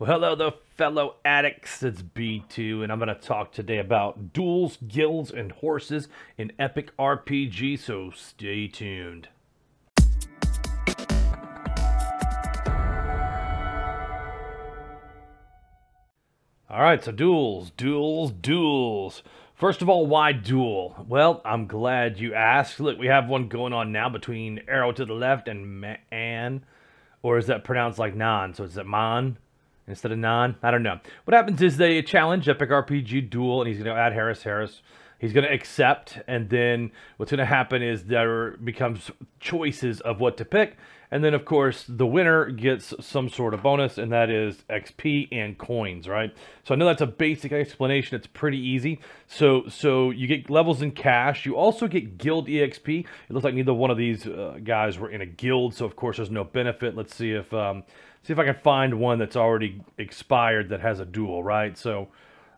Well, hello there, fellow addicts. It's B2, and I'm going to talk today about duels, guilds, and horses in Epic RPG, so stay tuned. Alright, so duels. First of all, why duel? Well, I'm glad you asked. Look, we have one going on now between Arrow to the left and Man. Or is that pronounced like Nan? So is it Man instead of Nan? I don't know. What happens is they challenge Epic RPG Duel, and he's going to add Harris. He's going to accept, and then what's going to happen is there becomes choices of what to pick. And then, of course, the winner gets some sort of bonus, and that is XP and coins, right? So I know that's a basic explanation. It's pretty easy. So you get levels in cash. You also get guild EXP. It looks like neither one of these guys were in a guild, so of course there's no benefit. Let's see if I can find one that's already expired that has a duel, right? So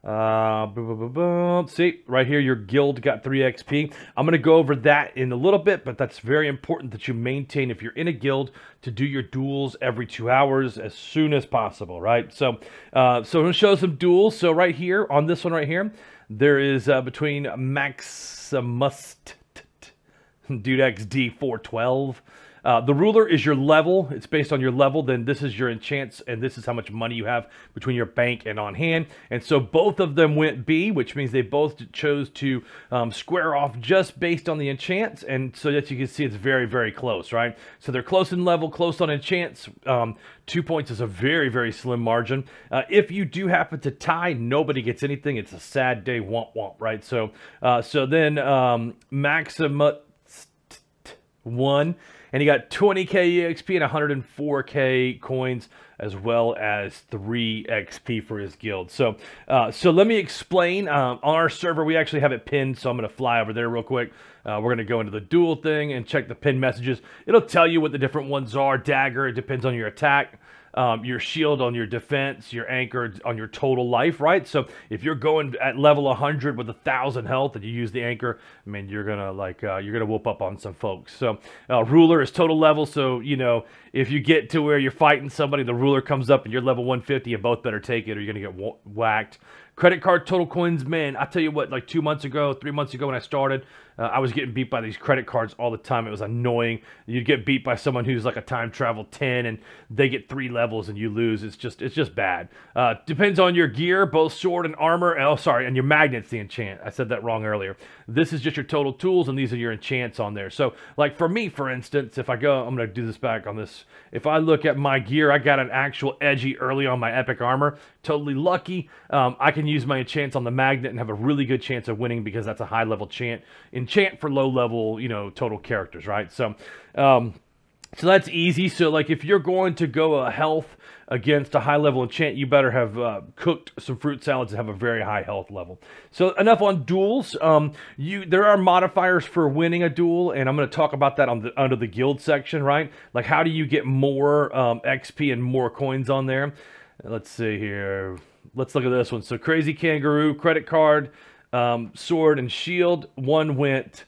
see right here, your guild got 3 XP. I'm going to go over that in a little bit, but that's very important that you maintain, if you're in a guild, to do your duels every 2 hours as soon as possible, right? So I'm going to show some duels. So right here on this one right here, there is between Maximus Dude XD 412. The ruler is your level. It's based on your level. Then this is your enchants, and this is how much money you have between your bank and on hand. And so both of them went B, which means they both chose to square off just based on the enchants. And so that you can see it's very, very close, right? So they're close in level, close on enchants. 2 points is a very, very slim margin. If you do happen to tie, nobody gets anything. It's a sad day, womp womp, right? So then Maximus won, and he got 20k EXP and 104k coins, as well as 3 XP for his guild. So let me explain. On our server, we actually have it pinned, so I'm going to fly over there real quick. We're going to go into the duel thing and check the pinned messages. It'll tell you what the different ones are. Dagger, it depends on your attack. Your shield on your defense, your anchor on your total life, right? So if you're going at level 100 with 1,000 health and you use the anchor, I mean, you're gonna whoop up on some folks. So ruler is total level. So you know, if you get to where you're fighting somebody, the ruler comes up and you're level 150, you both better take it or you're gonna get whacked. Credit card total coins, man, I tell you what, like 2 months ago, 3 months ago when I started, I was getting beat by these credit cards all the time. It was annoying. You'd get beat by someone who's like a time travel 10 and they get 3 levels and you lose. It's just bad. Depends on your gear, both sword and armor. Oh, sorry, and your magnets, the enchant. I said that wrong earlier. This is just your total tools, and these are your enchants on there. So like for me, for instance, if I go, I'm going to do this back on this. If I look at my gear, I got an actual edgy early on my epic armor. Totally lucky. I can use my enchants on the magnet and have a really good chance of winning because that's a high level enchant for low level, you know, total characters, right? So so that's easy. So like if you're going to go health against a high level enchant, you better have cooked some fruit salads and have a very high health level. So enough on duels. There are modifiers for winning a duel, and I'm going to talk about that on under the guild section, right? Like how do you get more XP and more coins on there? Let's see here. Let's look at this one. So Crazy Kangaroo, credit card, sword and shield. One went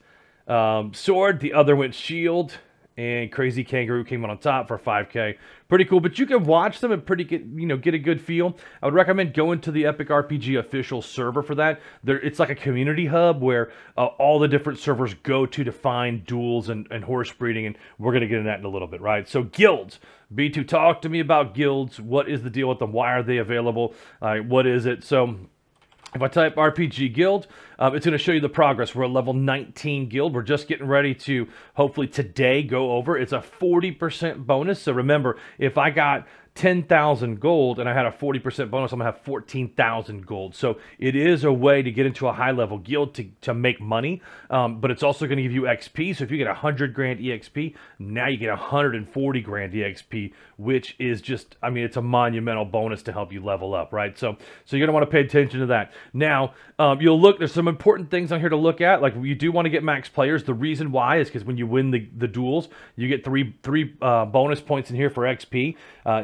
sword, the other went shield, and Crazy Kangaroo came on top for 5k. Pretty cool, but you can watch them and get a good feel. I would recommend going to the Epic RPG official server for that. It's like a community hub where all the different servers go to find duels and horse breeding, and we're going to get into that in a little bit, right? So guilds. B2, talk to me about guilds. What is the deal with them? Why are they available? What is it? So if I type RPG Guild, it's going to show you the progress. We're at level 19 guild. We're just getting ready to, hopefully today, go over. It's a 40% bonus. So remember, if I got 10,000 gold and I had a 40% bonus, I'm going to have 14,000 gold. So it is a way to get into a high-level guild to make money, but it's also going to give you XP. So if you get 100 grand EXP, now you get 140 grand EXP, which is just, I mean, it's a monumental bonus to help you level up, right? So you're going to want to pay attention to that. Now, you'll look, there's some important things on here to look at. Like you do want to get max players. The reason why is because when you win the duels, you get three bonus points in here for XP.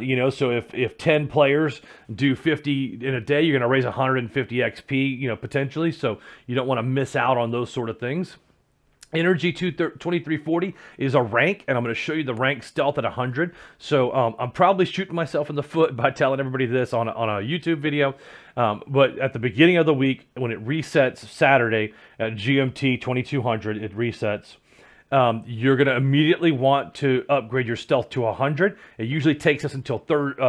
You know, so if 10 players do 50 in a day, you're going to raise 150 XP, you know, potentially. So you don't want to miss out on those sort of things. Energy 2340 is a rank, and I'm going to show you the rank stealth at 100. So I'm probably shooting myself in the foot by telling everybody this on a YouTube video. But at the beginning of the week, when it resets Saturday at GMT 2200, it resets. You're going to immediately want to upgrade your stealth to 100. It usually takes us until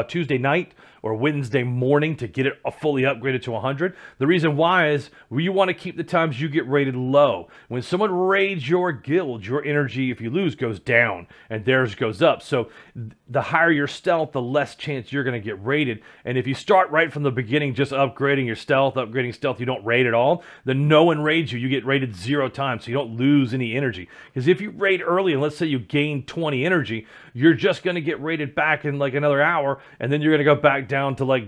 Tuesday night or Wednesday morning to get it fully upgraded to 100. The reason why is you want to keep the times you get rated low. When someone raids your guild, your energy, if you lose, goes down and theirs goes up. So the higher your stealth, the less chance you're going to get raided. And if you start right from the beginning just upgrading your stealth, you don't raid at all, then no one raids you. You get raided 0 times, so you don't lose any energy. Because if you raid early and let's say you gain 20 energy, you're just going to get raided back in like another hour, and then you're going to go back down to like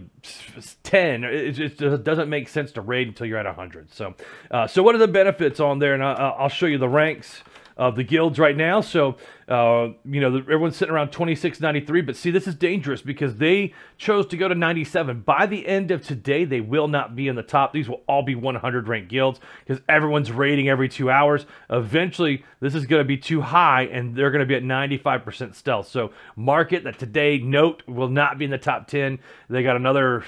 10. It just doesn't make sense to raid until you're at 100. So what are the benefits on there? And I'll show you the ranks of the guilds right now. So you know, everyone's sitting around 2693, but see, this is dangerous because they chose to go to 97. By the end of today, they will not be in the top. These will all be 100 ranked guilds because everyone's raiding every 2 hours. Eventually, this is going to be too high, and they're going to be at 95% stealth. So mark it that today, note, will not be in the top 10. They got another...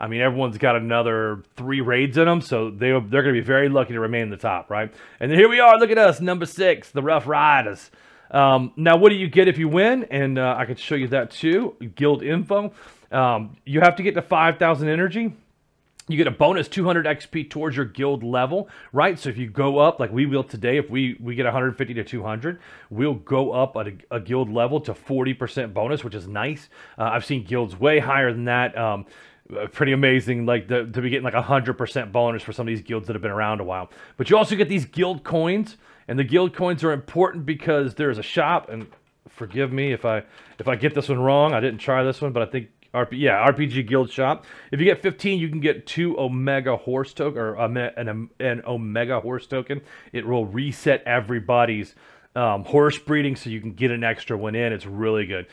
I mean, everyone's got another 3 raids in them, so they're going to be very lucky to remain in the top, right? And then here we are. Look at us, number 6, the Rough Riders. Now, what do you get if you win? And I can show you that too. Guild info. You have to get to 5,000 energy. You get a bonus 200 XP towards your guild level, right? So if you go up, like we will today, if we get 150 to 200, we'll go up at a guild level to 40% bonus, which is nice. I've seen guilds way higher than that. Pretty amazing, like to be getting like 100% bonus for some of these guilds that have been around a while. But you also get these guild coins, and the guild coins are important because there's a shop. And forgive me if I get this one wrong. I didn't try this one, but I think RPG Guild Shop. If you get 15, you can get 2 Omega Horse token or an Omega Horse token. It will reset everybody's horse breeding, so you can get an extra one in. It's really good.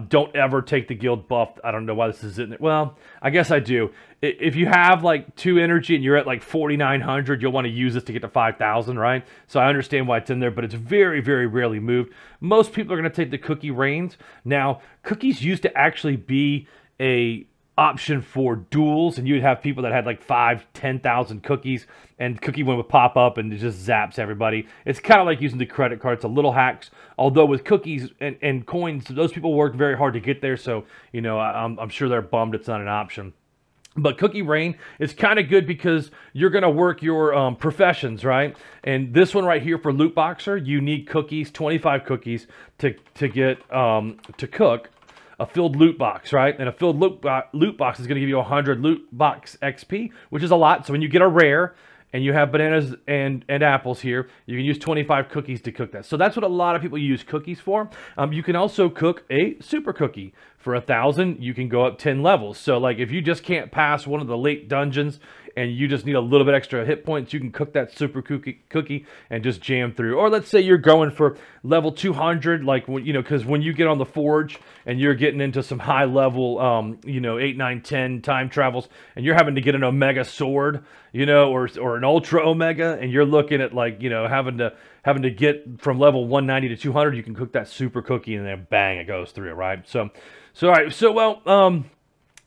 Don't ever take the guild buff. I don't know why this is in it. Well, I guess I do. If you have like 2 energy and you're at like 4,900, you'll want to use this to get to 5,000, right? So I understand why it's in there, but it's very, very rarely moved. Most people are going to take the cookie reigns. Now, cookies used to actually be a option for duels, and you'd have people that had like 5,000-10,000 cookies, and cookie one would pop up and it just zaps everybody. It's kind of like using the credit card. It's a little hacks, although with cookies and coins, those people work very hard to get there, so you know, I'm sure they're bummed it's not an option. But Cookie Rain is kind of good because you're going to work your professions, right? And this one right here for Loot Boxer, you need cookies, 25 cookies to get to cook a filled loot box, right? And a filled loot box is going to give you 100 loot box XP, which is a lot. So when you get a rare and you have bananas and apples here, you can use 25 cookies to cook that. So that's what a lot of people use cookies for. You can also cook a super cookie. For 1,000, you can go up 10 levels. So like if you just can't pass one of the late dungeons and you just need a little bit extra hit points, you can cook that super cookie and just jam through. Or let's say you're going for level 200, like, you know, because when you get on the forge and you're getting into some high level, you know, 8, 9, 10 time travels, and you're having to get an Omega sword, you know, or an Ultra Omega, and you're looking at like, you know, having to get from level 190 to 200, you can cook that super cookie and then bang, it goes through, right? So all right, so well,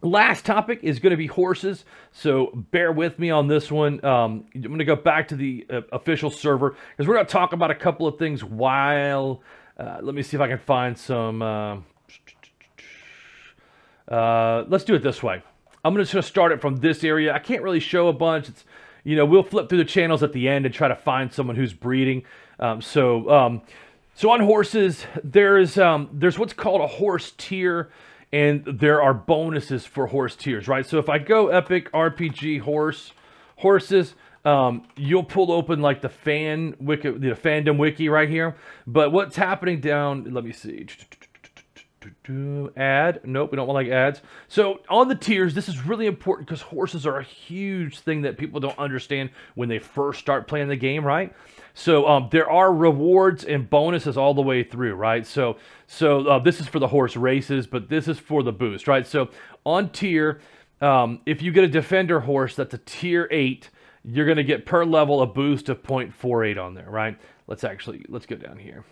last topic is going to be horses, so bear with me on this one. I'm going to go back to the official server, because we're going to talk about a couple of things while, let me see if I can find some, let's do it this way. I'm just going to start it from this area. I can't really show a bunch. It's, you know, we'll flip through the channels at the end and try to find someone who's breeding. So on horses, there's what's called a horse tier, and there are bonuses for horse tiers, right? So if I go Epic RPG horses, you'll pull open like the fandom wiki right here. But what's happening down? Let me see. Ad. Nope, we don't want like ads. So on the tiers, this is really important because horses are a huge thing that people don't understand when they first start playing the game, right? So there are rewards and bonuses all the way through, right? So this is for the horse races, but this is for the boost, right? So on tier, if you get a defender horse that's a tier 8, you're going to get per level a boost of 0.48 on there, right? let's go down here.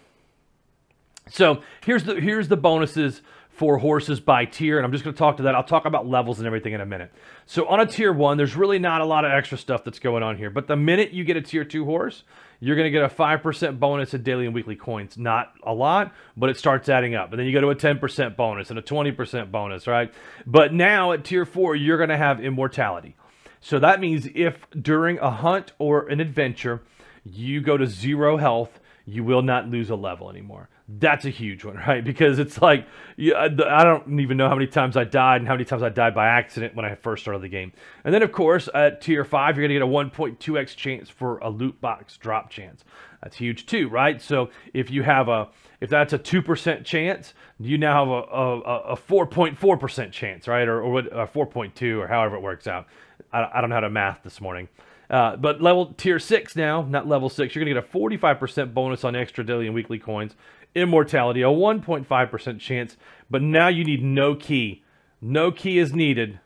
So here's the bonuses for horses by tier, and I'm just going to talk to that. I'll talk about levels and everything in a minute. So on a tier 1, there's really not a lot of extra stuff that's going on here. But the minute you get a tier 2 horse, you're going to get a 5% bonus in daily and weekly coins. Not a lot, but it starts adding up. And then you go to a 10% bonus and a 20% bonus, right? But now at tier 4, you're going to have immortality. So that means if during a hunt or an adventure, you go to 0 health, you will not lose a level anymore. That's a huge one, right? Because it's like, I don't even know how many times I died and how many times I died by accident when I first started the game. And then, of course, at tier 5, you're going to get a 1.2x chance for a loot box drop chance. That's huge too, right? So if you have if that's a 2% chance, you now have a 4.4% chance, right? Or 4.2 or however it works out. I don't know how to math this morning. But tier 6 now, not level 6, you're going to get a 45% bonus on extra daily and weekly coins. Immortality, a 1.5% chance, but now you need no key. No key is needed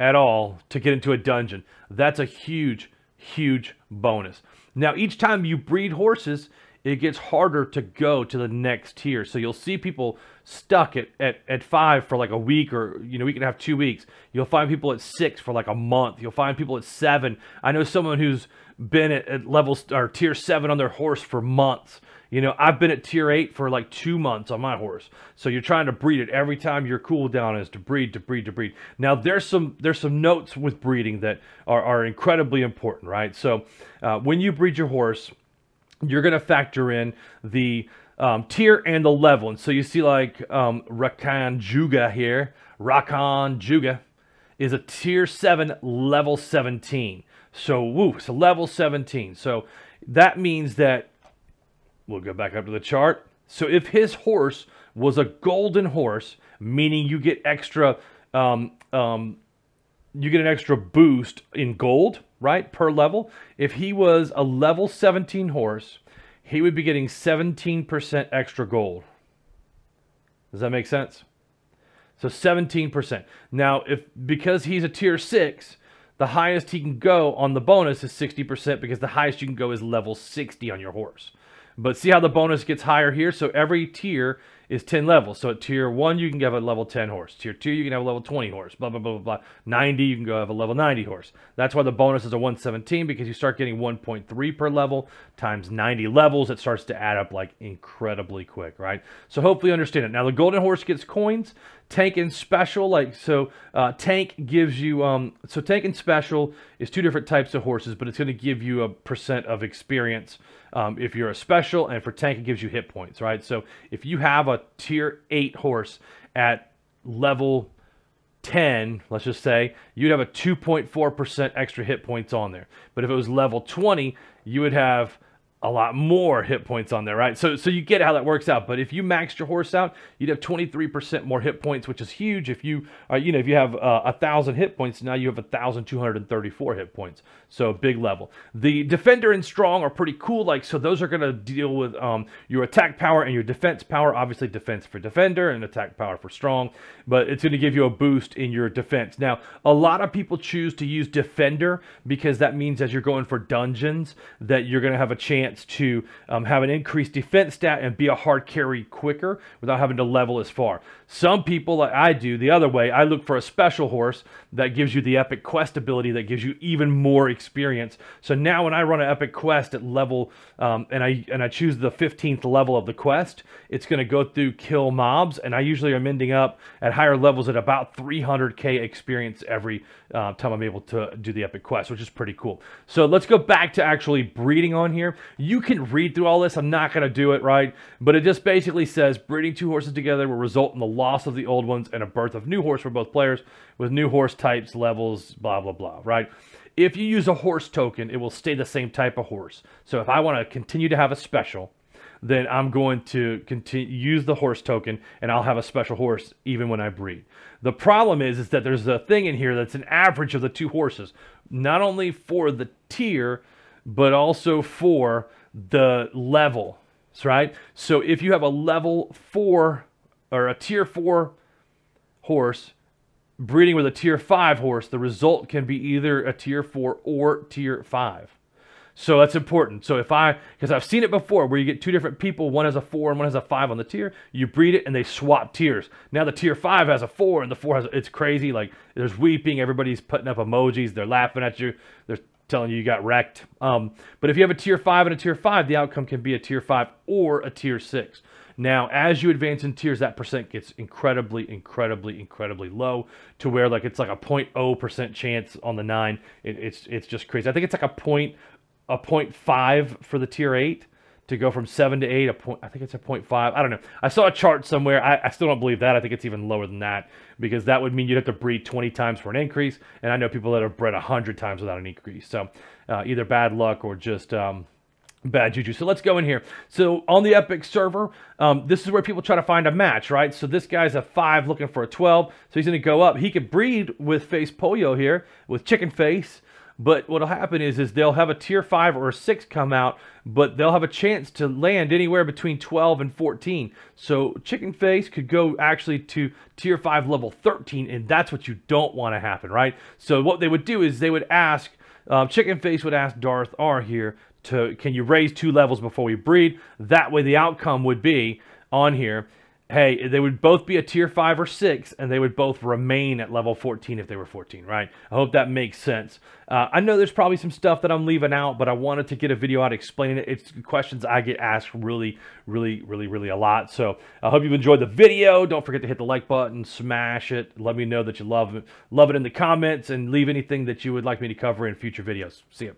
at all to get into a dungeon. That's a huge, huge bonus. Now, each time you breed horses, it gets harder to go to the next tier. So you'll see people stuck at 5 for like a week, or week and a half, 2 weeks. You'll find people at 6 for like a month. You'll find people at 7. I know someone who's been at levels or tier 7 on their horse for months. I've been at tier 8 for like 2 months on my horse. So you're trying to breed it. Every time your cooldown is to breed, to breed, to breed. Now there's some notes with breeding that are incredibly important, right? So when you breed your horse, you're going to factor in the tier and the level. And so you see like Rakan Juga here. Rakan Juga is a tier 7 level 17. So so level 17. So that means that we'll go back up to the chart. So if his horse was a golden horse, meaning you get extra, you get an extra boost in gold, right, per level. If he was a level 17 horse, he would be getting 17% extra gold. Does that make sense? So 17%. Now, because he's a tier 6, the highest he can go on the bonus is 60%, because the highest you can go is level 60 on your horse. But see how the bonus gets higher here? So every tier is 10 levels. So at tier 1, you can have a level 10 horse. Tier 2, you can have a level 20 horse. Blah, blah, blah, blah, blah. 90, you can go have a level 90 horse. That's why the bonus is a 117, because you start getting 1.3 per level times 90 levels. It starts to add up like incredibly quick, right? So hopefully you understand it. Now, the golden horse gets coins. Tank and special, tank gives you, so tank and special is 2 different types of horses, but it's going to give you a % of experience if you're a special, and for tank it gives you hit points, right? So if you have a tier 8 horse at level 10, let's just say, you'd have a 2.4% extra hit points on there. But if it was level 20, you would have a lot more hit points on there, right? So you get how that works out. But if you maxed your horse out, you'd have 23% more hit points, which is huge. If you if you have 1,000 hit points, now you have 1,234 hit points. So big level. The defender and strong are pretty cool. So those are going to deal with your attack power and your defense power. Obviously defense for defender and attack power for strong, but it's going to give you a boost in your defense. Now, a lot of people choose to use defender because that means as you're going for dungeons that you're going to have a chance to have an increased defense stat and be a hard carry quicker without having to level as far. Some people, like I do, the other way, I look for a special horse that gives you the epic quest ability that gives you even more experience. So now when I run an epic quest at level, and I choose the 15th level of the quest, it's going to go through kill mobs, and I usually am ending up at higher levels at about 300k experience every time I'm able to do the epic quest, which is pretty cool. So let's go back to actually breeding on here. You can read through all this. I'm not going to do it, right? But it just basically says breeding 2 horses together will result in the loss of the old ones and a birth of new horse for both players with new horse types, levels, blah, blah, blah, right? If you use a horse token, it will stay the same type of horse. So if I want to continue to have a special, then I'm going to use the horse token, and I'll have a special horse even when I breed. The problem is that there's a thing in here that's an average of the 2 horses, not only for the tier, but also for the level, right? So if you have a level 4 or a tier 4 horse breeding with a tier 5 horse, the result can be either a tier 4 or tier 5. So that's important. So because I've seen it before where you get two different people, one has a 4 and one has a 5 on the tier, you breed it and they swap tiers. Now the tier 5 has a 4 and the 4 has, it's crazy. Like there's weeping, everybody's putting up emojis, they're laughing at you, they're telling you got wrecked. But if you have a tier 5 and a tier 5, the outcome can be a tier 5 or a tier 6. Now, as you advance in tiers, that percent gets incredibly low to where like it's like a 0.0% chance on the 9. It's just crazy. I think it's like a 0.5 for the tier 8 to go from 7 to 8. I think it's a 0.5. I don't know. I saw a chart somewhere. I still don't believe that. I think it's even lower than that because that would mean you'd have to breed 20 times for an increase. And I know people that have bred 100 times without an increase. So either bad luck or just bad juju. So let's go in here. So on the Epic server, this is where people try to find a match, right? So this guy's a 5 looking for a 12. So he's going to go up. He could breed with Face Pollo here, with Chicken Face. But what'll happen is they'll have a tier 5 or a 6 come out, but they'll have a chance to land anywhere between 12 and 14. So Chicken Face could go actually to tier 5 level 13, and that's what you don't want to happen, right? So what they would do is they would ask, Chicken Face would ask Darth R here, can you raise 2 levels before we breed? That way the outcome would be on here, hey, they would both be a tier 5 or 6, and they would both remain at level 14 if they were 14, right? I hope that makes sense. I know there's probably some stuff that I'm leaving out, but I wanted to get a video out explaining it. It's questions I get asked really a lot. So I hope you've enjoyed the video. Don't forget to hit the like button, smash it. Let me know that you love it in the comments, and leave anything that you would like me to cover in future videos. See ya.